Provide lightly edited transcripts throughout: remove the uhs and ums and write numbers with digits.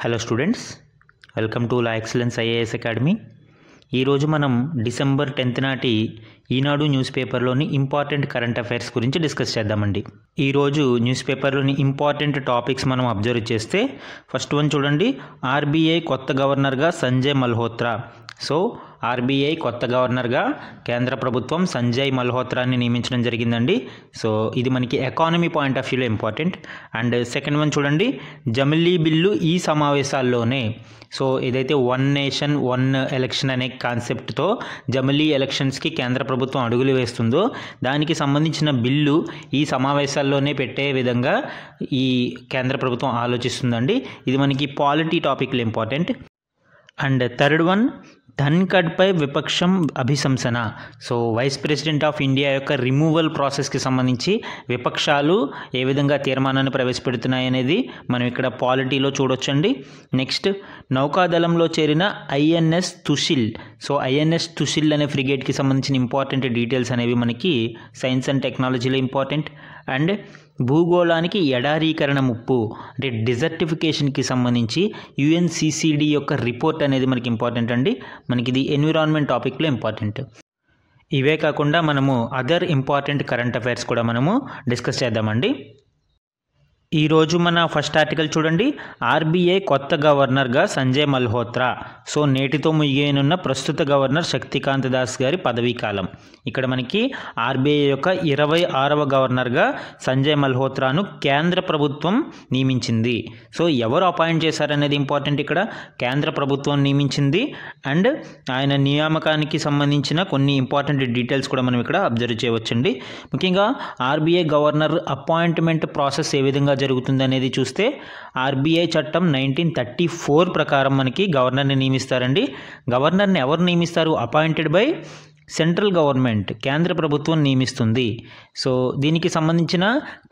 Hello students, welcome to law excellence IAS academy. ఈరోజు మనం December 10th నాటి ఈనాడు news పేపర్లోని important current affairs గురించి discuss చేద్దామండి. ఈరోజు న్యూస్ పేపర్లోని ఇంపార్టెంట్ టాపిక్స్ మనం అబ్జర్వ్ చేస్తే ఫస్ట్ వన్ చూడండి, ఆర్బీఐ కొత్త గవర్నర్గా సంజయ్ మల్హోత్రా. సో ఆర్బీఐ కొత్త గవర్నర్గా కేంద్ర ప్రభుత్వం సంజయ్ మల్హోత్రాని నియమించడం జరిగిందండి. సో ఇది మనకి ఎకానమీ పాయింట్ ఆఫ్ వ్యూలో ఇంపార్టెంట్. అండ్ సెకండ్ వన్ చూడండి, జమిలీ బిల్లు ఈ సమావేశాల్లోనే. సో ఏదైతే వన్ నేషన్ వన్ ఎలక్షన్ అనే కాన్సెప్ట్తో జమిలీ ఎలక్షన్స్కి కేంద్ర ప్రభుత్వం అడుగులు వేస్తుందో దానికి సంబంధించిన బిల్లు ఈ సమావేశాల్లోనే పెట్టే విధంగా ఈ కేంద్ర ప్రభుత్వం ఆలోచిస్తుందండి. ఇది మనకి పాలిటీ టాపిక్లో ఇంపార్టెంట్. అండ్ థర్డ్ వన్, ధన్ఖడ్పై విపక్షం అభిశంసన. So vice president of India యొక్క రిమూవల్ ప్రాసెస్కి సంబంధించి విపక్షాలు ఏ విధంగా తీర్మానాన్ని ప్రవేశపెడుతున్నాయి అనేది మనం ఇక్కడ పాలిటీలో చూడొచ్చండి. నెక్స్ట్, నౌకాదళంలో చేరిన ఐఎన్ఎస్ తుషిల్. సో ఐఎన్ఎస్ తుషిల్ అనే ఫ్రిగేట్కి సంబంధించిన ఇంపార్టెంట్ డీటెయిల్స్ అనేవి మనకి సైన్స్ అండ్ టెక్నాలజీలో ఇంపార్టెంట్. అండ్ భూగోళానికి ఎడారీకరణ ముప్పు అంటే డిజర్టిఫికేషన్కి సంబంధించి యుఎన్సిసిడి యొక్క రిపోర్ట్ అనేది మనకి ఇంపార్టెంట్ అండి. మనకి ఇది ఎన్విరాన్మెంట్ టాపిక్లో ఇంపార్టెంట్. ఇవే కాకుండా మనము అదర్ ఇంపార్టెంట్ కరెంట్ అఫైర్స్ కూడా మనము డిస్కస్ చేద్దామండి. ఈరోజు మన ఫస్ట్ ఆర్టికల్ చూడండి, ఆర్బీఐ కొత్త గవర్నర్గా సంజయ్ మల్హోత్రా. సో నేటితో ముగియనున్న ప్రస్తుత గవర్నర్ శక్తికాంత దాస్ గారి పదవీ కాలం. ఇక్కడ మనకి ఆర్బీఐ యొక్క 26వ గవర్నర్గా సంజయ్ మల్హోత్రాను కేంద్ర ప్రభుత్వం నియమించింది. సో ఎవరు అపాయింట్ చేశారనేది ఇంపార్టెంట్. ఇక్కడ కేంద్ర ప్రభుత్వం నియమించింది. అండ్ ఆయన నియామకానికి సంబంధించిన కొన్ని ఇంపార్టెంట్ డీటెయిల్స్ కూడా మనం ఇక్కడ అబ్జర్వ్ చేయవచ్చండి. ముఖ్యంగా ఆర్బీఐ గవర్నర్ అపాయింట్మెంట్ ప్రాసెస్ ఏ విధంగా జరుగుతుంది అనేది చూస్తే ఆర్బీఐ చట్టం 1934 ప్రకారం మనకి గవర్నర్ని నియమిస్తారండి. గవర్నర్ని ఎవరు నియమిస్తారు? అపాయింటెడ్ బై సెంట్రల్ గవర్నమెంట్, కేంద్ర ప్రభుత్వం నియమిస్తుంది. సో దీనికి సంబంధించిన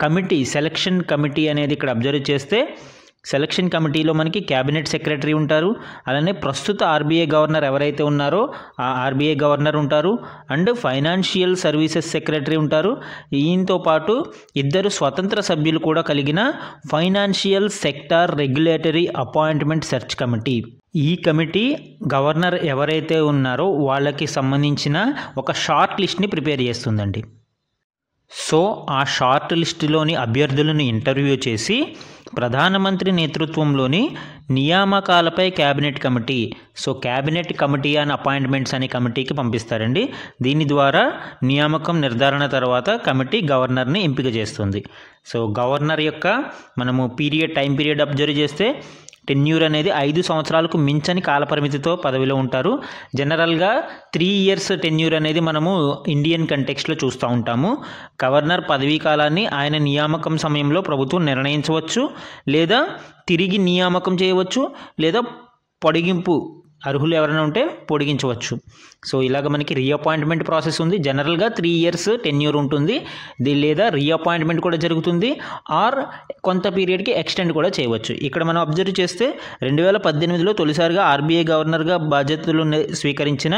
కమిటీ, సెలక్షన్ కమిటీ అనేది ఇక్కడ అబ్జర్వ్ చేస్తే సెలక్షన్ కమిటీలో మనకి క్యాబినెట్ సెక్రటరీ ఉంటారు. అలానే ప్రస్తుత ఆర్బీఐ గవర్నర్ ఎవరైతే ఉన్నారో ఆ ఆర్బీఐ గవర్నర్ ఉంటారు. అండ్ ఫైనాన్షియల్ సర్వీసెస్ సెక్రటరీ ఉంటారు. ఈయనతో పాటు 2 స్వతంత్ర సభ్యులు కూడా కలిగిన financial sector regulatory appointment search committee. ఈ కమిటీ గవర్నర్ ఎవరైతే ఉన్నారో వాళ్ళకి సంబంధించిన ఒక షార్ట్ లిస్ట్ని ప్రిపేర్ చేస్తుందండి. సో ఆ షార్ట్ లిస్టులోని అభ్యర్థులను ఇంటర్వ్యూ చేసి ప్రధానమంత్రి నేతృత్వంలోని నియామకాలపై cabinet committee, so cabinet committee and appointments అనే కమిటీకి పంపిస్తారండి. దీని ద్వారా నియామకం నిర్ధారణ తర్వాత కమిటీ గవర్నర్ని ఎంపిక చేస్తుంది. సో గవర్నర్ యొక్క మనము టైం పీరియడ్ అబ్జర్వ్ చేస్తే టెన్యూర్ అనేది 5 సంవత్సరాలకు మించని కాలపరిమితితో పదవిలో ఉంటారు. జనరల్గా 3 years టెన్యూర్ అనేది మనము ఇండియన్ కంటెక్స్ట్లో చూస్తూ ఉంటాము. గవర్నర్ పదవీ కాలాన్ని ఆయన నియామకం సమయంలో ప్రభుత్వం నిర్ణయించవచ్చు, లేదా తిరిగి నియామకం చేయవచ్చు, లేదా పొడిగింపు అర్హులు ఎవరైనా ఉంటే పొడిగించవచ్చు. సో ఇలాగ మనకి రీఅపాయింట్మెంట్ ప్రాసెస్ ఉంది. జనరల్గా 3 years టెన్యూర్ ఉంటుంది, లేదా రీఅపాయింట్మెంట్ కూడా జరుగుతుంది, ఆర్ కొంత పీరియడ్కి ఎక్స్టెండ్ కూడా చేయవచ్చు. ఇక్కడ మనం అబ్జర్వ్ చేస్తే 2018లో తొలిసారిగా ఆర్బీఐ గవర్నర్గా బాధ్యతలు స్వీకరించిన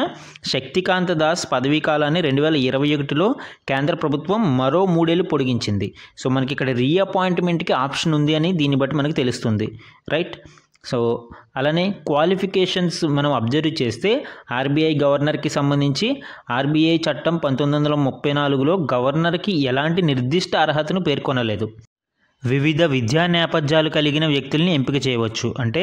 శక్తికాంత దాస్ పదవీ కాలాన్ని 2021లో కేంద్ర ప్రభుత్వం మరో 3 ఏళ్ళు పొడిగించింది. సో మనకి ఇక్కడ రీఅపాయింట్మెంట్కి ఆప్షన్ ఉంది అని దీన్ని బట్టి మనకి తెలుస్తుంది, రైట్? సో అలానే క్వాలిఫికేషన్స్ మనం అబ్జర్వ్ చేస్తే ఆర్బీఐ గవర్నర్కి సంబంధించి ఆర్బీఐ చట్టం 1934లో గవర్నర్కి ఎలాంటి నిర్దిష్ట అర్హతను పేర్కొనలేదు. వివిధ విద్యా నేపథ్యాలు కలిగిన వ్యక్తుల్ని ఎంపిక చేయవచ్చు. అంటే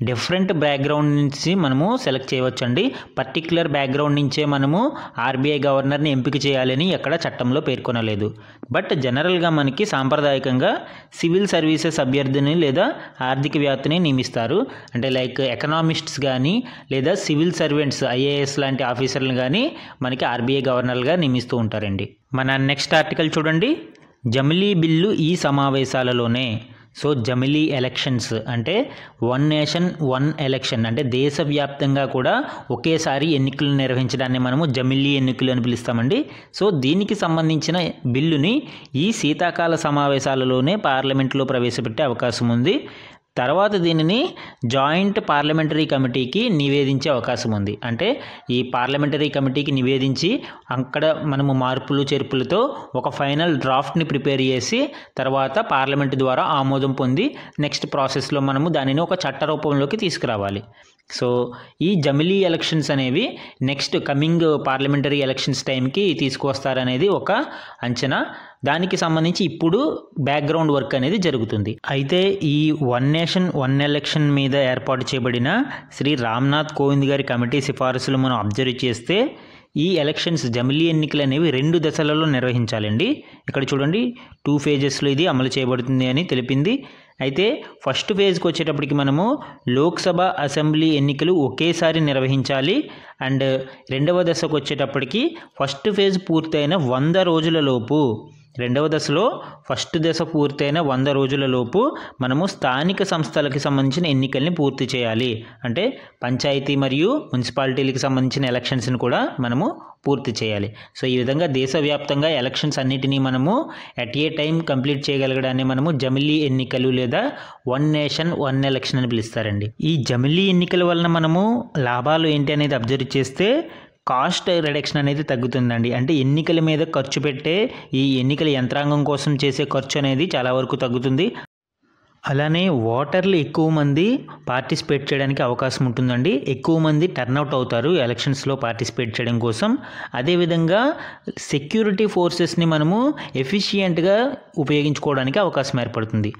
డిఫరెంట్ బ్యాక్గ్రౌండ్ నుంచి మనము సెలెక్ట్ చేయవచ్చు అండి. పర్టిక్యులర్ బ్యాక్గ్రౌండ్ నుంచే మనము ఆర్బీఐ గవర్నర్ని ఎంపిక చేయాలని ఎక్కడ చట్టంలో పేర్కొనలేదు. బట్ జనరల్గా మనకి సాంప్రదాయకంగా సివిల్ సర్వీసెస్ అభ్యర్థిని లేదా ఆర్థికవేత్తని నియమిస్తారు. అంటే లైక్ ఎకనామిస్ట్స్ కానీ లేదా సివిల్ సర్వెంట్స్ ఐఏఎస్ లాంటి ఆఫీసర్లు కానీ మనకి ఆర్బీఐ గవర్నర్గా నియమిస్తూ ఉంటారండి. మన నెక్స్ట్ ఆర్టికల్ చూడండి, జమిలీ బిల్లు ఈ సమావేశాలలోనే. సో జమిలీ ఎలక్షన్స్ అంటే వన్ నేషన్ వన్ ఎలక్షన్, అంటే దేశవ్యాప్తంగా కూడా ఒకేసారి ఎన్నికలు నిర్వహించడాన్ని మనము జమిలీ ఎన్నికలు అని పిలుస్తామండి. సో దీనికి సంబంధించిన బిల్లుని ఈ శీతాకాల సమావేశాలలోనే పార్లమెంట్లో ప్రవేశపెట్టే అవకాశం ఉంది. తర్వాత దీనిని జాయింట్ పార్లమెంటరీ కమిటీకి నివేదించే అవకాశం ఉంది. అంటే ఈ పార్లమెంటరీ కమిటీకి నివేదించి అక్కడ మనము మార్పులు చేర్పులతో ఒక ఫైనల్ డ్రాఫ్ట్ని ప్రిపేర్ చేసి తర్వాత పార్లమెంట్ ద్వారా ఆమోదం పొంది నెక్స్ట్ ప్రాసెస్లో మనము దానిని ఒక చట్ట రూపంలోకి తీసుకురావాలి. సో ఈ జమిలీ ఎలక్షన్స్ అనేవి నెక్స్ట్ కమింగ్ పార్లమెంటరీ ఎలక్షన్స్ టైంకి తీసుకువస్తారనేది ఒక అంచనా. దానికి సంబంధించి ఇప్పుడు బ్యాక్గ్రౌండ్ వర్క్ అనేది జరుగుతుంది. అయితే ఈ వన్ నేషన్ వన్ ఎలక్షన్ మీద ఏర్పాటు చేయబడిన శ్రీ రామ్నాథ్ కోవింద్ గారి కమిటీ సిఫారసులు మనం అబ్జర్వ్ చేస్తే ఈ ఎలక్షన్స్ జమిలీ ఎన్నికలు అనేవి 2 దశలలో నిర్వహించాలండి. ఇక్కడ చూడండి 2 ఫేజెస్లో ఇది అమలు చేయబడుతుంది అని తెలిపింది. అయితే ఫస్ట్ ఫేజ్కి వచ్చేటప్పటికి మనము లోక్సభ అసెంబ్లీ ఎన్నికలు ఒకేసారి నిర్వహించాలి. అండ్ రెండవ దశకు వచ్చేటప్పటికి ఫస్ట్ ఫేజ్ పూర్తయిన 100 రోజులలోపు, రెండవ దశలో ఫస్ట్ దశ పూర్తయిన 100 రోజులలోపు మనము స్థానిక సంస్థలకు సంబంధించిన ఎన్నికల్ని పూర్తి చేయాలి. అంటే పంచాయతీ మరియు మున్సిపాలిటీలకు సంబంధించిన ఎలక్షన్స్ని కూడా మనము పూర్తి చేయాలి. సో ఈ విధంగా దేశవ్యాప్తంగా ఎలక్షన్స్ అన్నిటినీ మనము అట్ ఏ టైం కంప్లీట్ చేయగలగడాన్ని మనము జమిలీ ఎన్నికలు లేదా వన్ నేషన్ వన్ ఎలక్షన్ అని పిలుస్తారండి. ఈ జమిలీ ఎన్నికల వలన మనము లాభాలు ఏంటి అనేది అబ్జర్వ్ చేస్తే కాస్ట్ రిడక్షన్ అనేది తగ్గుతుందండి. అంటే ఎన్నికల మీద ఖర్చు పెట్టే ఈ ఎన్నికల యంత్రాంగం కోసం చేసే ఖర్చు అనేది చాలా వరకు తగ్గుతుంది. అలానే ఓటర్లు ఎక్కువ మంది పార్టిసిపేట్ చేయడానికి అవకాశం ఉంటుందండి. ఎక్కువ మంది టర్న్అవుట్ అవుతారు ఎలక్షన్స్లో పార్టిసిపేట్ చేయడం కోసం. అదేవిధంగా సెక్యూరిటీ ఫోర్సెస్ని మనము ఎఫిషియెంట్గా ఉపయోగించుకోవడానికి అవకాశం ఏర్పడుతుంది.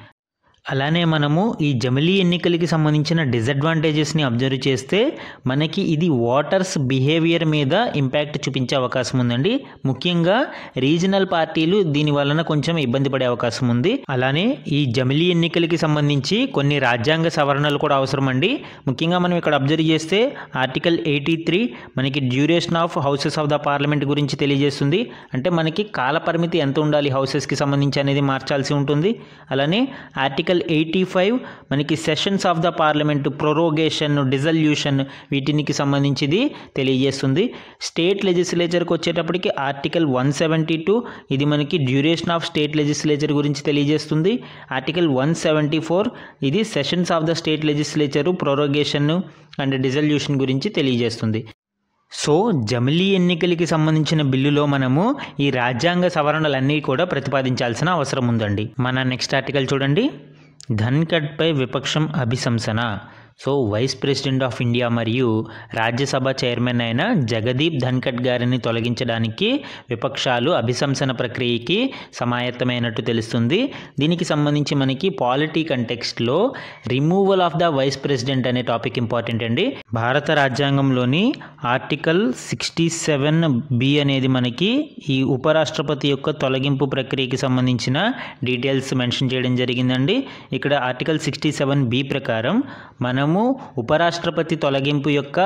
అలానే మనము ఈ జమిలీ ఎన్నికలకి సంబంధించిన డిసడ్వాంటేజెస్ని అబ్జర్వ్ చేస్తే మనకి ఇది ఓటర్స్ బిహేవియర్ మీద ఇంపాక్ట్ చూపించే అవకాశం ఉందండి. ముఖ్యంగా రీజనల్ పార్టీలు దీని వలన కొంచెం ఇబ్బంది పడే అవకాశం ఉంది. అలానే ఈ జమిలీ ఎన్నికలకి సంబంధించి కొన్ని రాజ్యాంగ సవరణలు కూడా అవసరం అండి. ముఖ్యంగా మనం ఇక్కడ అబ్జర్వ్ చేస్తే ఆర్టికల్ 83 మనకి duration of houses of the parliament గురించి తెలియజేస్తుంది. అంటే మనకి కాల పరిమితి ఎంత ఉండాలి హౌసెస్కి సంబంధించి అనేది మార్చాల్సి ఉంటుంది. అలానే ఆర్టికల్ 85 మనకి sessions of the parliament prorogation, dissolution వీటికి సంబంధించింది తెలియజేస్తుంది. స్టేట్ లెజిస్లేచర్కి వచ్చేటప్పటికి ఆర్టికల్ 172 ఇది మనకి డ్యూరేషన్ ఆఫ్ స్టేట్ లెజిస్లేచర్ గురించి తెలియజేస్తుంది. ఆర్టికల్ 174 ఇది sessions of the state legislature, prorogation and dissolution గురించి తెలియజేస్తుంది. సో జమిలీ ఎన్నికలకి సంబంధించిన బిల్లులో మనము ఈ రాజ్యాంగ సవరణలన్నీ కూడా ప్రతిపాదించాల్సిన అవసరం ఉందండి. మన నెక్స్ట్ ఆర్టికల్ చూడండి. ధన్ఖడ్పై విపక్షం అభిశంసన. So vice president of India మరియు రాజ్యసభ చైర్మన్ అయిన జగదీప్ ధన్ఖడ్ గారిని తొలగించడానికి విపక్షాలు అభిశంసన ప్రక్రియకి సమాయత్తమైనట్టు తెలుస్తుంది. దీనికి సంబంధించి మనకి పాలిటీ కంటెక్స్ట్లో removal of the vice president అనే టాపిక్ ఇంపార్టెంట్ అండి. భారత రాజ్యాంగంలోని ఆర్టికల్ 67B అనేది మనకి ఈ ఉపరాష్ట్రపతి యొక్క తొలగింపు ప్రక్రియకి సంబంధించిన డీటెయిల్స్ మెన్షన్ చేయడం జరిగిందండి. ఇక్కడ ఆర్టికల్ 67B ప్రకారం మనము ఉపరాష్ట్రపతి తొలగింపు యొక్క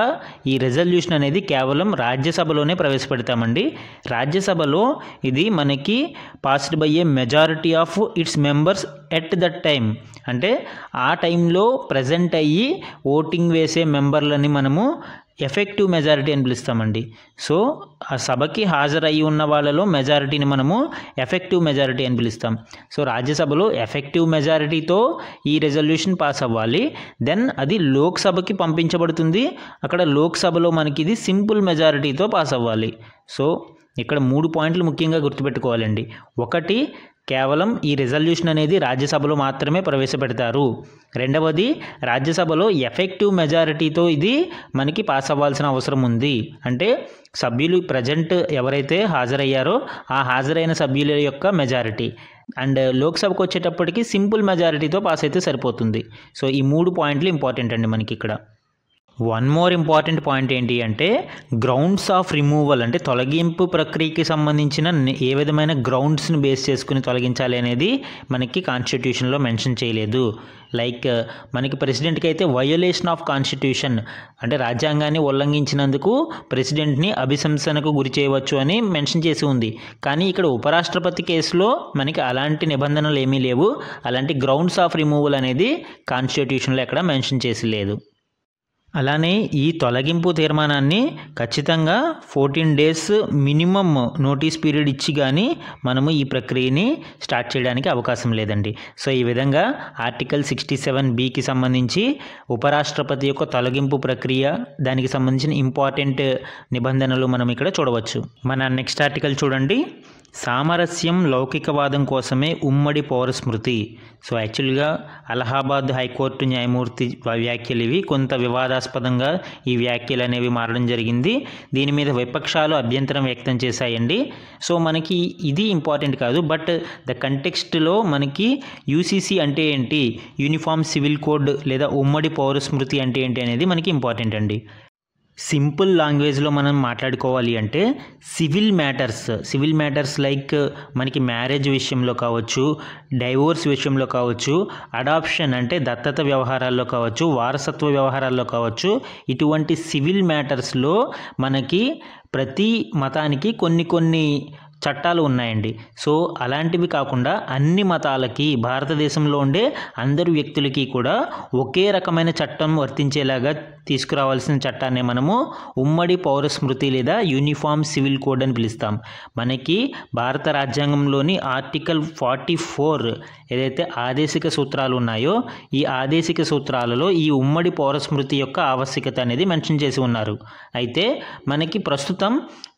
ఈ రెజల్యూషన్ అనేది కేవలం రాజ్యసభలోనే ప్రవేశపెడతామండి. రాజ్యసభలో ఇది మనకి passed by A majority of its members at that time. అంటే ఆ టైంలో ప్రజెంట్ అయ్యి ఓటింగ్ వేసే మెంబర్లని మనము ఎఫెక్టివ్ మెజారిటీ అని పిలుస్తామండి. సో ఆ సభకి హాజరయ్యి ఉన్న వాళ్ళలో మెజారిటీని మనము ఎఫెక్టివ్ మెజారిటీ అని పిలుస్తాం. సో రాజ్యసభలో ఎఫెక్టివ్ మెజారిటీతో ఈ రెజల్యూషన్ పాస్ అవ్వాలి. దెన్ అది లోక్సభకి పంపించబడుతుంది. అక్కడ లోక్సభలో మనకి ఇది సింపుల్ మెజారిటీతో పాస్ అవ్వాలి. సో ఇక్కడ 3 పాయింట్లు ముఖ్యంగా గుర్తుపెట్టుకోవాలండి. ఒకటి, కేవలం ఈ రెజల్యూషన్ అనేది రాజ్యసభలో మాత్రమే ప్రవేశపెడతారు. రెండవది, రాజ్యసభలో ఎఫెక్టివ్ మెజారిటీతో ఇది మనకి పాస్ అవ్వాల్సిన అవసరం ఉంది. అంటే సభ్యులు ప్రజెంట్ ఎవరైతే హాజరయ్యారో ఆ హాజరైన సభ్యుల యొక్క మెజారిటీ. అండ్ లోక్సభకు వచ్చేటప్పటికి సింపుల్ మెజారిటీతో పాస్ అయితే సరిపోతుంది. సో ఈ 3 పాయింట్లు ఇంపార్టెంట్ అండి మనకి ఇక్కడ. వన్ మోర్ ఇంపార్టెంట్ పాయింట్ ఏంటి అంటే గ్రౌండ్స్ ఆఫ్ రిమూవల్. అంటే తొలగింపు ప్రక్రియకి సంబంధించిన ఏ విధమైన గ్రౌండ్స్ని బేస్ చేసుకుని తొలగించాలి అనేది మనకి కాన్స్టిట్యూషన్లో మెన్షన్ చేయలేదు. లైక్ మనకి ప్రెసిడెంట్కి అయితే వయోలేషన్ ఆఫ్ కాన్స్టిట్యూషన్ అంటే రాజ్యాంగాన్ని ఉల్లంఘించినందుకు ప్రెసిడెంట్ని అభిశంసనకు గురి చేయవచ్చు అని మెన్షన్ చేసి ఉంది. కానీ ఇక్కడ ఉపరాష్ట్రపతి కేసులో మనకి అలాంటి నిబంధనలు ఏమీ లేవు. అలాంటి గ్రౌండ్స్ ఆఫ్ రిమూవల్ అనేది కాన్స్టిట్యూషన్లో ఎక్కడ మెన్షన్ చేసి లేదు. అలానే ఈ తొలగింపు తీర్మానాన్ని ఖచ్చితంగా 14 డేస్ మినిమం నోటీస్ పీరియడ్ ఇచ్చి కానీ మనము ఈ ప్రక్రియని స్టార్ట్ చేయడానికి అవకాశం లేదండి. సో ఈ విధంగా ఆర్టికల్ 67(b)కి సంబంధించి ఉపరాష్ట్రపతి యొక్క తొలగింపు ప్రక్రియ, దానికి సంబంధించిన ఇంపార్టెంట్ నిబంధనలు మనం ఇక్కడ చూడవచ్చు. మన నెక్స్ట్ ఆర్టికల్ చూడండి. సామరస్యం లౌకికవాదం కోసమే ఉమ్మడి పౌర స్మృతి. సో యాక్చువల్గా అలహాబాద్ హైకోర్టు న్యాయమూర్తి వ్యాఖ్యలు ఇవి. కొంత వివాదాస్పదంగా ఈ వ్యాఖ్యలు అనేవి మారడం జరిగింది. దీని మీద విపక్షాలు అభ్యంతరం వ్యక్తం చేశాయండి. సో మనకి ఇది ఇంపార్టెంట్ కాదు, బట్ ద కంటెక్స్ట్లో మనకి యూసీసీ అంటే ఏంటి, యూనిఫామ్ సివిల్ కోడ్ లేదా ఉమ్మడి పౌర స్మృతి అంటే ఏంటి అనేది మనకి ఇంపార్టెంట్ అండి. సింపుల్ లాంగ్వేజ్లో మనం మాట్లాడుకోవాలి అంటే సివిల్ మ్యాటర్స్ లైక్ మనకి మ్యారేజ్ విషయంలో కావచ్చు, డైవోర్స్ విషయంలో కావచ్చు, అడాప్షన్ అంటే దత్తత వ్యవహారాల్లో కావచ్చు, వారసత్వ వ్యవహారాల్లో కావచ్చు, ఇటువంటి సివిల్ మ్యాటర్స్లో మనకి ప్రతి మతానికి కొన్ని చట్టాలు ఉన్నాయండి. సో అలాంటివి కాకుండా అన్ని మతాలకి, భారతదేశంలో ఉండే అందరు వ్యక్తులకి కూడా ఒకే రకమైన చట్టం వర్తించేలాగా తీసుకురావాల్సిన చట్టాన్ని మనము ఉమ్మడి పౌర స్మృతి లేదా యూనిఫామ్ సివిల్ కోడ్ అని పిలుస్తాం. మనకి భారత రాజ్యాంగంలోని ఆర్టికల్ 44 ఏదైతే ఆదేశిక సూత్రాలు ఉన్నాయో, ఈ ఆదేశిక సూత్రాలలో ఈ ఉమ్మడి పౌర స్మృతి యొక్క ఆవశ్యకత అనేది మెన్షన్ చేసి ఉన్నారు. అయితే మనకి ప్రస్తుతం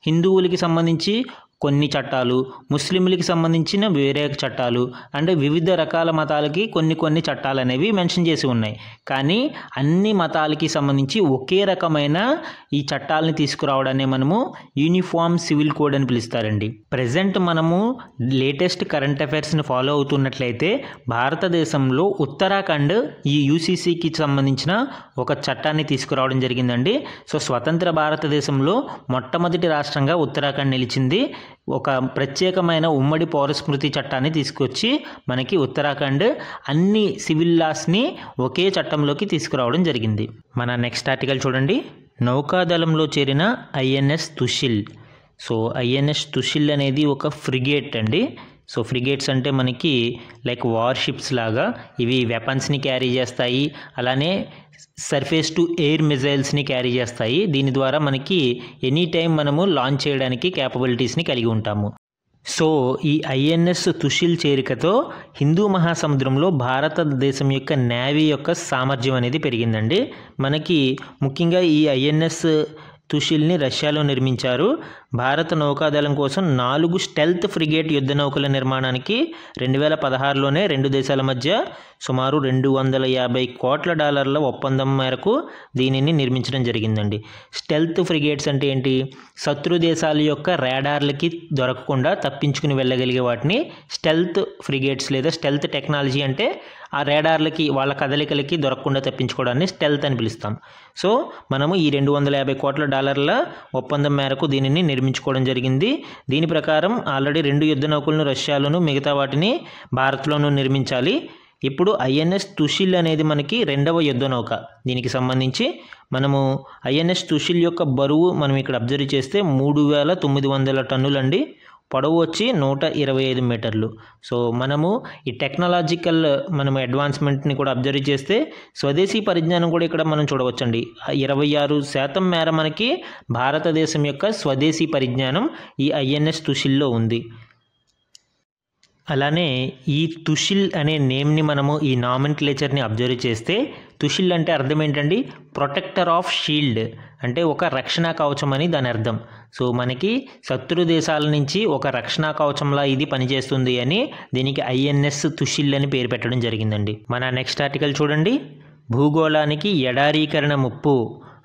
హిందువులకి సంబంధించి కొన్ని చట్టాలు, ముస్లింలకి సంబంధించిన వేరే చట్టాలు, అంటే వివిధ రకాల మతాలకి కొన్ని చట్టాలు అనేవి మెన్షన్ చేసి ఉన్నాయి. కానీ అన్ని మతాలకి సంబంధించి ఒకే రకమైన ఈ చట్టాలని తీసుకురావడాన్ని మనము యూనిఫామ్ సివిల్ కోడ్ అని పిలుస్తారండి. ప్రజెంట్ మనము లేటెస్ట్ కరెంట్ అఫైర్స్ని ఫాలో అవుతున్నట్లయితే భారతదేశంలో ఉత్తరాఖండ్ ఈ యూసీసీకి సంబంధించిన ఒక చట్టాన్ని తీసుకురావడం జరిగిందండి. సో స్వతంత్ర భారతదేశంలో మొట్టమొదటి రాష్ట్రంగా ఉత్తరాఖండ్ నిలిచింది. ఒక ప్రత్యేకమైన ఉమ్మడి పౌర స్మృతి చట్టాన్ని తీసుకొచ్చి మనకి ఉత్తరాఖండ్ అన్ని సివిల్ లాస్ని ఒకే చట్టంలోకి తీసుకురావడం జరిగింది. మన నెక్స్ట్ ఆర్టికల్ చూడండి. నౌకాదళంలో చేరిన ఐఎన్ఎస్ తుషిల్. సో ఐఎన్ఎస్ తుషిల్ అనేది ఒక ఫ్రిగేట్ అండి. సో ఫ్రిగేట్స్ అంటే మనకి లైక్ వార్షిప్స్ లాగా ఇవి వెపన్స్ని క్యారీ చేస్తాయి, అలానే సర్ఫేస్ టు ఎయిర్ మిజైల్స్ని క్యారీ చేస్తాయి. దీని ద్వారా మనకి ఎనీ టైం మనము లాంచ్ చేయడానికి క్యాపబిలిటీస్ని కలిగి ఉంటాము. సో ఈ ఐఎన్ఎస్ తుషిల్ చేరికతో హిందూ మహాసముద్రంలో భారతదేశం యొక్క నేవీ యొక్క సామర్థ్యం అనేది పెరిగిందండి. మనకి ముఖ్యంగా ఈ ఐఎన్ఎస్ తుషిల్ని రష్యాలో నిర్మించారు. భారత నౌకాదళం కోసం 4 స్టెల్త్ ఫ్రిగేట్ యుద్ధ నౌకల నిర్మాణానికి 2016లోనే రెండు దేశాల మధ్య సుమారు $250 కోట్ల ఒప్పందం మేరకు దీనిని నిర్మించడం జరిగిందండి. స్టెల్త్ ఫ్రిగేట్స్ అంటే ఏంటి? శత్రు దేశాల యొక్క రాడార్లకి దొరకకుండా తప్పించుకుని వెళ్ళగలిగే వాటిని స్టెల్త్ ఫ్రిగేట్స్ లేదా స్టెల్త్ టెక్నాలజీ అంటే ఆ రాడార్లకి వాళ్ళ కదలికలకి దొరకకుండా తప్పించుకోవడాన్ని స్టెల్త్ అని పిలుస్తాం. సో మనము ఈ $250 కోట్ల ఒప్పందం మేరకు దీనిని నిర్మించుకోవడం జరిగింది. దీని ప్రకారం ఆల్రెడీ 2 యుద్ధ నౌకలను రష్యాలోను, మిగతా వాటిని భారత్లోనూ నిర్మించాలి. ఇప్పుడు ఐఎన్ఎస్ తుషిల్ అనేది మనకి 2వ యుద్ధ నౌక. దీనికి సంబంధించి మనము ఐఎన్ఎస్ తుషిల్ యొక్క బరువు మనం ఇక్కడ అబ్జర్వ్ చేస్తే 3900 టన్నులు అండి. పొడవు వచ్చి 125 మీటర్లు. సో మనము ఈ టెక్నాలజికల్ మనము అడ్వాన్స్మెంట్ని కూడా అబ్జర్వ్ చేస్తే స్వదేశీ పరిజ్ఞానం కూడా ఇక్కడ మనం చూడవచ్చండి. 26% మేర మనకి భారతదేశం యొక్క స్వదేశీ పరిజ్ఞానం ఈ ఐఎన్ఎస్ తుషిల్లో ఉంది. అలానే ఈ తుషిల్ అనే నేమ్ని మనము ఈ నామెన్క్లేచర్ని అబ్జర్వ్ చేస్తే తుషిల్ అంటే అర్థం ఏంటండి? ప్రొటెక్టర్ ఆఫ్ షీల్డ్, అంటే ఒక రక్షణ కవచం అని దాని అర్థం. సో మనకి శత్రు దేశాల నుంచి ఒక రక్షణ కవచంలా ఇది పనిచేస్తుంది అని దీనికి ఐఎన్ఎస్ తుషిల్ అని పేరు పెట్టడం జరిగిందండి. మన నెక్స్ట్ ఆర్టికల్ చూడండి. భూగోళానికి ఎడారీకరణ ముప్పు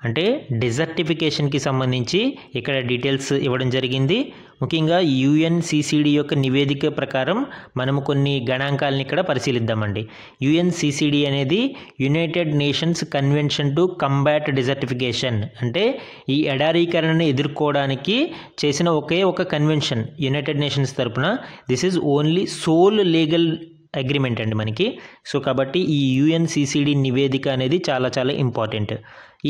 అంటే డిజర్టిఫికేషన్కి సంబంధించి ఇక్కడ డీటెయిల్స్ ఇవ్వడం జరిగింది. ముఖ్యంగా యుఎన్సిసిడి యొక్క నివేదిక ప్రకారం మనము కొన్ని గణాంకాలను ఇక్కడ పరిశీలిద్దామండి. యుఎన్సిసిడి అనేది United Nations convention to combat desertification, అంటే ఈ ఎడారీకరణని ఎదుర్కోవడానికి చేసిన ఒకే ఒక కన్వెన్షన్ యునైటెడ్ నేషన్స్ తరపున. This is only sole legal agreement అండి మనకి. సో కాబట్టి ఈ యుఎన్సిసిడి నివేదిక అనేది చాలా చాలా ఇంపార్టెంట్.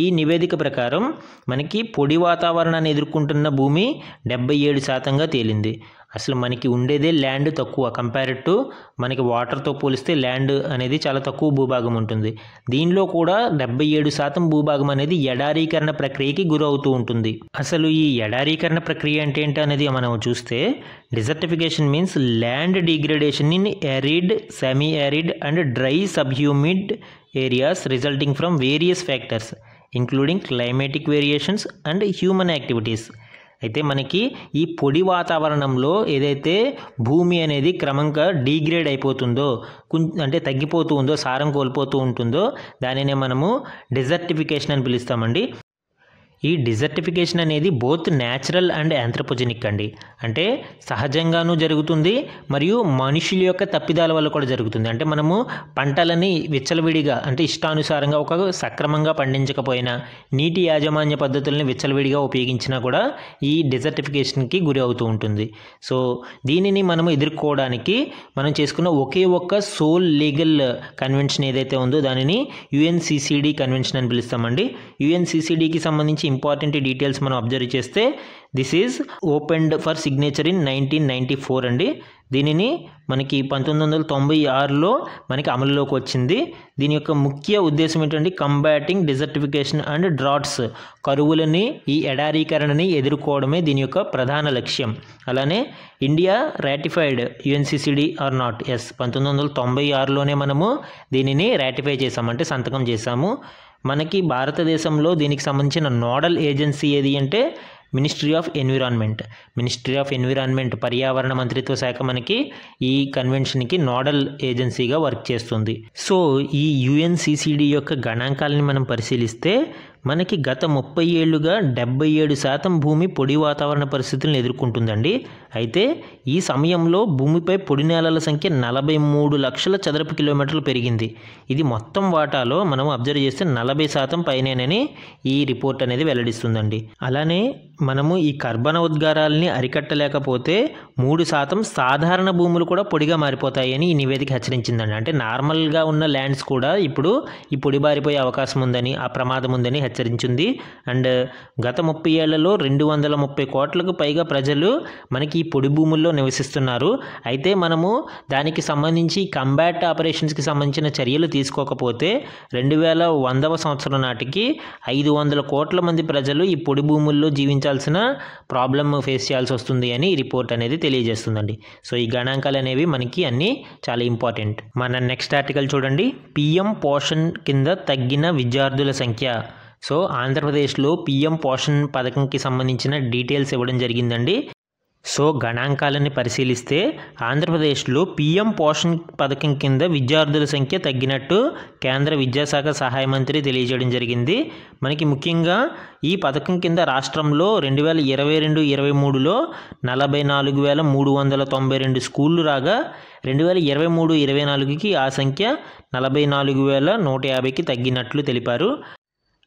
ఈ నివేదిక ప్రకారం మనకి పొడి వాతావరణాన్ని ఎదుర్కొంటున్న భూమి 77% తేలింది. అసలు మనకి ఉండేదే ల్యాండ్ తక్కువ, కంపేర్డ్ టు మనకి వాటర్తో పోలిస్తే ల్యాండ్ అనేది చాలా తక్కువ భూభాగం ఉంటుంది. దీనిలో కూడా 77% భూభాగం అనేది ఎడారీకరణ ప్రక్రియకి గురవుతూ ఉంటుంది. అసలు ఈ ఎడారీకరణ ప్రక్రియ అంటే ఏంటి అనేది మనం చూస్తే, desertification means land degradation in arid, semi arid and dry subhumid areas resulting from various factors including climatic variations and human activities. అయితే మనకి ఈ పొడి వాతావరణంలో ఏదైతే భూమి అనేది క్రమంగా డీగ్రేడ్ అయిపోతుందో, అంటే తగ్గిపోతూ ఉందో, సారం కోల్పోతూ ఉంటుందో, దానినే మనము డిజర్టిఫికేషన్ అని పిలుస్తామండి. ఈ డిజర్టిఫికేషన్ అనేది బోత్ న్యాచురల్ అండ్ యాంథ్రోపోజెనిక్ అండి. అంటే సహజంగానూ జరుగుతుంది మరియు మనుషుల యొక్క తప్పిదాల వల్ల కూడా జరుగుతుంది. అంటే మనము పంటలని విచ్చలవిడిగా, అంటే ఇష్టానుసారంగా ఒక సక్రమంగా పండించకపోయినా, నీటి యాజమాన్య పద్ధతుల్ని విచ్చలవిడిగా ఉపయోగించినా కూడా ఈ డిజర్టిఫికేషన్కి గురి అవుతూ ఉంటుంది. సో దీనిని మనం ఎదుర్కోవడానికి మనం చేసుకున్న ఒకే ఒక్క సోల్ లీగల్ కన్వెన్షన్ ఏదైతే ఉందో దానిని UNCCD కన్వెన్షన్ అని పిలుస్తామండి. UNCCDకి సంబంధించి ఇంపార్టెంట్ డీటెయిల్స్ మనం అబ్జర్వ్ చేస్తే, this is opened for signature in 1994 అండి. దీనిని మనకి 1996లో మనకి అమలులోకి వచ్చింది. దీని యొక్క ముఖ్య ఉద్దేశం ఏంటంటే కంబాటింగ్ డిజర్టిఫికేషన్ అండ్ డ్రాట్స్, కరువులని, ఈ ఎడారీకరణని ఎదుర్కోవడమే దీని యొక్క ప్రధాన లక్ష్యం. అలానే India ratified UNCCD or not? Yes, 1996లోనే మనము దీనిని రాటిఫై చేసామంటే సంతకం చేశాము. మనకి భారతదేశంలో దీనికి సంబంధించిన నోడల్ ఏజెన్సీ ఏది అంటే మినిస్ట్రీ ఆఫ్ ఎన్విరాన్మెంట్, పర్యావరణ మంత్రిత్వ శాఖ మనకి ఈ కన్వెన్షన్కి నోడల్ ఏజెన్సీగా వర్క్ చేస్తుంది. సో ఈ UNCCD యొక్క గణాంకాలని మనం పరిశీలిస్తే, మనకి గత 30 ఏళ్లుగా 77% భూమి పొడి వాతావరణ పరిస్థితులను ఎదుర్కొంటుందండి. అయితే ఈ సమయంలో భూమిపై పొడి నేలల సంఖ్య 43 లక్షల చదరపు కిలోమీటర్లు పెరిగింది. ఇది మొత్తం వాటాలో మనం అబ్జర్వ్ చేస్తే 40% పైనేనని ఈ రిపోర్ట్ అనేది వెల్లడిస్తుందండి. అలానే మనము ఈ కర్బన ఉద్గారాలని అరికట్టలేకపోతే 3% సాధారణ భూములు కూడా పొడిగా మారిపోతాయని ఈ నివేదిక హెచ్చరించిందండి. అంటే నార్మల్గా ఉన్న ల్యాండ్స్ కూడా ఇప్పుడు ఈ పొడి బారిపోయే అవకాశం ఉందని, ఆ ప్రమాదం ఉందని హెచ్చరించింది. అండ్ గత 30 ఏళ్లలో 230 కోట్లకు పైగా ప్రజలు మనకి ఈ పొడి భూముల్లో నివసిస్తున్నారు. అయితే మనము దానికి సంబంధించి కంబాట్ ఆపరేషన్స్కి సంబంధించిన చర్యలు తీసుకోకపోతే 2100వ సంవత్సరం నాటికి 500 కోట్ల మంది ప్రజలు ఈ పొడి భూముల్లో జీవించాల్సిన ప్రాబ్లమ్ ఫేస్ చేయాల్సి వస్తుంది అని ఈ రిపోర్ట్ అనేది తెలియజేస్తుందండి. సో ఈ గణాంకాలు అనేవి మనకి అన్నీ చాలా ఇంపార్టెంట్. మన నెక్స్ట్ ఆర్టికల్ చూడండి. PM పోషణ్ కింద తగ్గిన విద్యార్థుల సంఖ్య. సో ఆంధ్రప్రదేశ్లో PM పోషణ్ పథకంకి సంబంధించిన డీటెయిల్స్ ఇవ్వడం జరిగిందండి. సో గణాంకాలని పరిశీలిస్తే ఆంధ్రప్రదేశ్లో PM పోషణ్ పథకం కింద విద్యార్థుల సంఖ్య తగ్గినట్టు కేంద్ర విద్యాశాఖ సహాయ మంత్రి తెలియజేయడం జరిగింది. మనకి ముఖ్యంగా ఈ పథకం కింద రాష్ట్రంలో 2022-23లో 44,392 స్కూళ్ళు రాగా 2023-24కి ఆ సంఖ్య 44,150కి తగ్గినట్లు తెలిపారు.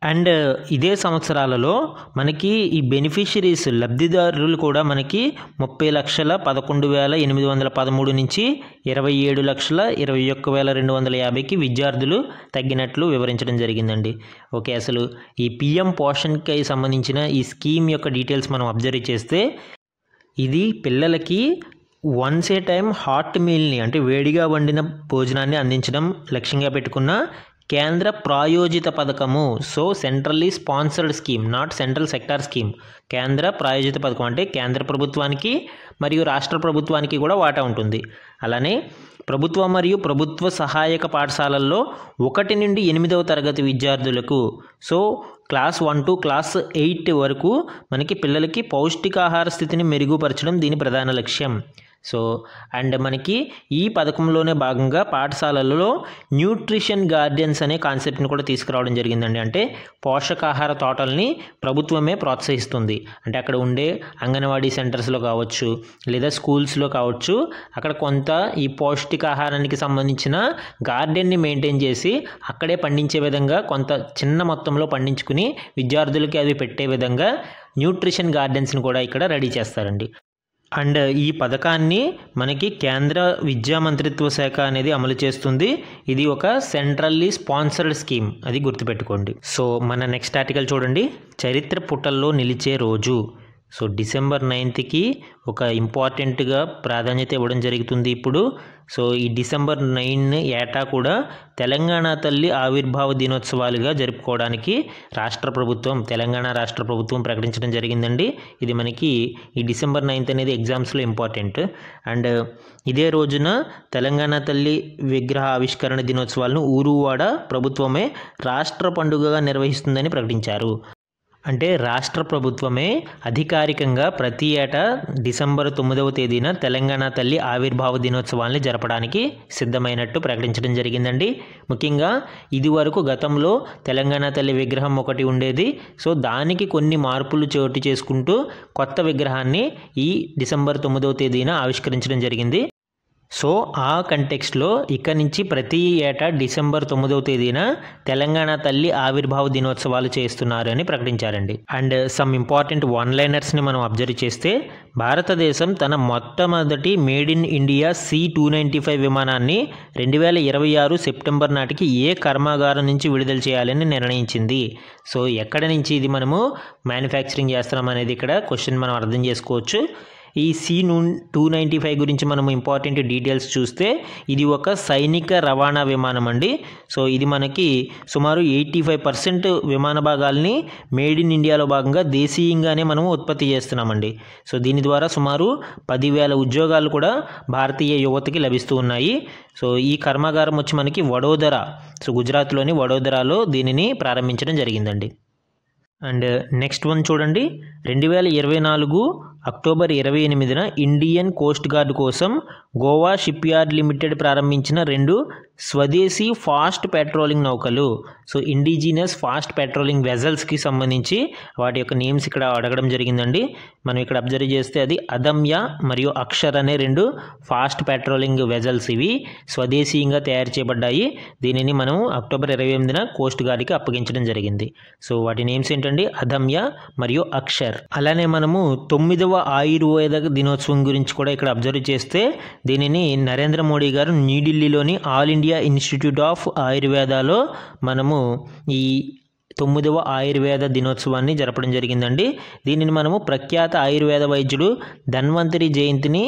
అండ్ ఇదే సంవత్సరాలలో మనకి ఈ బెనిఫిషరీస్, లబ్ధిదారులు కూడా మనకి 30,11,813 నుంచి 27,21,250కి విద్యార్థులు తగ్గినట్లు వివరించడం జరిగిందండి. ఓకే, అసలు ఈ PM పోషణ్కి సంబంధించిన ఈ స్కీమ్ యొక్క డీటెయిల్స్ మనం అబ్జర్వ్ చేస్తే, ఇది పిల్లలకి వన్స్ ఏ టైం హాట్ మీల్ని, అంటే వేడిగా వండిన భోజనాన్ని అందించడం లక్ష్యంగా పెట్టుకున్న కేంద్ర ప్రాయోజిత పథకము. So centrally sponsored scheme, not central sector scheme. కేంద్ర ప్రాయోజిత పథకం అంటే కేంద్ర ప్రభుత్వానికి మరియు రాష్ట్ర ప్రభుత్వానికి కూడా వాటా ఉంటుంది. అలానే ప్రభుత్వ మరియు ప్రభుత్వ సహాయక పాఠశాలల్లో 1 నుండి 8వ తరగతి విద్యార్థులకు, సో క్లాస్ 1 to క్లాస్ 8 వరకు మనకి పిల్లలకి పౌష్టికాహార స్థితిని మెరుగుపరచడం దీని ప్రధాన లక్ష్యం. సో అండ్ మనకి ఈ పథకంలోనే భాగంగా పాఠశాలలలో న్యూట్రిషన్ గార్డెన్స్ అనే కాన్సెప్ట్ని కూడా తీసుకురావడం జరిగిందండి. అంటే పోషకాహార తోటల్ని ప్రభుత్వమే ప్రోత్సహిస్తుంది. అంటే అక్కడ ఉండే అంగన్వాడీ సెంటర్స్లో కావచ్చు, లేదా స్కూల్స్లో కావచ్చు, అక్కడ కొంత ఈ పౌష్టికాహారానికి సంబంధించిన గార్డెన్ని మెయింటైన్ చేసి అక్కడే పండించే విధంగా, కొంత చిన్న మొత్తంలో పండించుకుని విద్యార్థులకి అవి పెట్టే విధంగా న్యూట్రిషన్ గార్డెన్స్ని కూడా ఇక్కడ రెడీ చేస్తారండి. అండ్ ఈ పథకాన్ని మనకి కేంద్ర విద్యా మంత్రిత్వ శాఖ అనేది అమలు చేస్తుంది. ఇది ఒక సెంట్రల్లీ స్పాన్సర్డ్ స్కీమ్, అది గుర్తుపెట్టుకోండి. సో మన నెక్స్ట్ ఆర్టికల్ చూడండి. చరిత్ర పుటల్లో నిలిచే రోజు. సో డిసెంబర్ 9కి ఒక ఇంపార్టెంట్గా ప్రాధాన్యత ఇవ్వడం జరుగుతుంది ఇప్పుడు. సో ఈ డిసెంబర్ 9 ఏటా కూడా తెలంగాణ తల్లి ఆవిర్భావ దినోత్సవాలుగా జరుపుకోవడానికి తెలంగాణ రాష్ట్ర ప్రభుత్వం ప్రకటించడం జరిగిందండి. ఇది మనకి ఈ డిసెంబర్ 9 అనేది ఎగ్జామ్స్లో ఇంపార్టెంట్. అండ్ ఇదే రోజున తెలంగాణ తల్లి విగ్రహ ఆవిష్కరణ దినోత్సవాలను ఊరువాడ ప్రభుత్వమే రాష్ట్ర పండుగగా నిర్వహిస్తుందని ప్రకటించారు. అంటే రాష్ట్ర ప్రభుత్వమే అధికారికంగా ప్రతి ఏటా డిసెంబర్ 9వ తేదీన తెలంగాణ తల్లి ఆవిర్భావ దినోత్సవాల్ని జరపడానికి సిద్ధమైనట్టు ప్రకటించడం జరిగిందండి. ముఖ్యంగా ఇదివరకు గతంలో తెలంగాణ తల్లి విగ్రహం ఒకటి ఉండేది. సో దానికి కొన్ని మార్పులు చోటు చేసుకుంటూ కొత్త విగ్రహాన్ని ఈ డిసెంబర్ 9వ తేదీన ఆవిష్కరించడం జరిగింది. సో ఆ కంటెక్స్ట్లో ఇక నుంచి ప్రతి ఏటా డిసెంబర్ 9వ తేదీన తెలంగాణ తల్లి ఆవిర్భావ దినోత్సవాలు చేస్తున్నారు అని ప్రకటించారండి. అండ్ సమ్ ఇంపార్టెంట్ వన్-లైనర్స్ని మనం అబ్జర్వ్ చేస్తే, భారతదేశం తన మొట్టమొదటి మేడ్ ఇన్ ఇండియా C-295 విమానాన్ని 2026 సెప్టెంబర్ నాటికి ఏ కర్మాగారం నుంచి విడుదల చేయాలని నిర్ణయించింది. సో ఎక్కడి నుంచి ఇది మనము మ్యానుఫ్యాక్చరింగ్ చేస్తున్నాం అనేది ఇక్కడ క్వశ్చన్ మనం అర్థం చేసుకోవచ్చు. ఈ C-295 గురించి మనం ఇంపార్టెంట్ డీటెయిల్స్ చూస్తే, ఇది ఒక సైనిక రవాణా విమానం అండి. సో ఇది మనకి సుమారు 85% విమాన భాగాల్ని మేడ్ ఇన్ ఇండియాలో భాగంగా దేశీయంగానే మనం ఉత్పత్తి చేస్తున్నామండి. సో దీని ద్వారా సుమారు 10,000 ఉద్యోగాలు కూడా భారతీయ యువతకి లభిస్తూ ఉన్నాయి. సో ఈ కర్మాగారం వచ్చి మనకి వడోదర, సో గుజరాత్లోని వడోదరాలో దీనిని ప్రారంభించడం జరిగిందండి. అండ్ నెక్స్ట్ వన్ చూడండి, 2024 అక్టోబర్ 28న ఇండియన్ కోస్ట్ గార్డ్ కోసం గోవా షిప్ యార్డ్ లిమిటెడ్ ప్రారంభించిన 2 స్వదేశీ ఫాస్ట్ పెట్రోలింగ్ నౌకలు, సో ఇండిజినస్ ఫాస్ట్ పెట్రోలింగ్ వెజల్స్కి సంబంధించి వాటి యొక్క నేమ్స్ ఇక్కడ అడగడం జరిగిందండి. మనం ఇక్కడ అబ్జర్వ్ చేస్తే అది అదమ్య మరియు అక్షర్ అనే 2 ఫాస్ట్ పెట్రోలింగ్ వెజల్స్. ఇవి స్వదేశీయంగా తయారు చేయబడ్డాయి. దీనిని మనం అక్టోబర్ 28న కోస్ట్ గార్డ్కి అప్పగించడం జరిగింది. సో వాటి నేమ్స్ ఏంటండి, అదమ్య మరియు అక్షర్. అలానే మనము 9వ ఆయుర్వేద దినోత్సవం గురించి కూడా ఇక్కడ అబ్జర్వ్ చేస్తే, దీనిని నరేంద్ర మోడీ గారు న్యూఢిల్లీలోని ఆల్ ఇండియా ఇన్స్టిట్యూట్ ఆఫ్ ఆయుర్వేదాలో మనము ఈ 9వ ఆయుర్వేద దినోత్సవాన్ని జరపడం జరిగిందండి. దీనిని మనము ప్రఖ్యాత ఆయుర్వేద వైద్యుడు ధన్వంతరి జయంతిని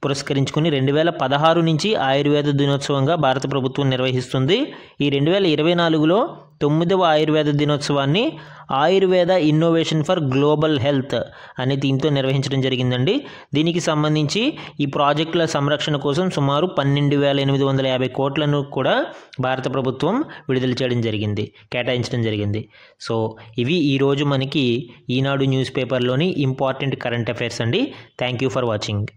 పురస్కరించుకుని 2016 నుంచి ఆయుర్వేద దినోత్సవంగా భారత ప్రభుత్వం నిర్వహిస్తుంది. ఈ 2024లో 9వ ఆయుర్వేద దినోత్సవాన్ని Ayurveda innovation for global health అనే థీమ్తో నిర్వహించడం జరిగిందండి. దీనికి సంబంధించి ఈ ప్రాజెక్టుల సంరక్షణ కోసం సుమారు 12,850 కోట్లను కూడా భారత ప్రభుత్వం విడుదల చేయడం జరిగింది, కేటాయించడం జరిగింది. సో ఇవి ఈరోజు మనకి ఈనాడు న్యూస్ పేపర్లోని ఇంపార్టెంట్ కరెంట్ అఫైర్స్ అండి. Thank you for watching.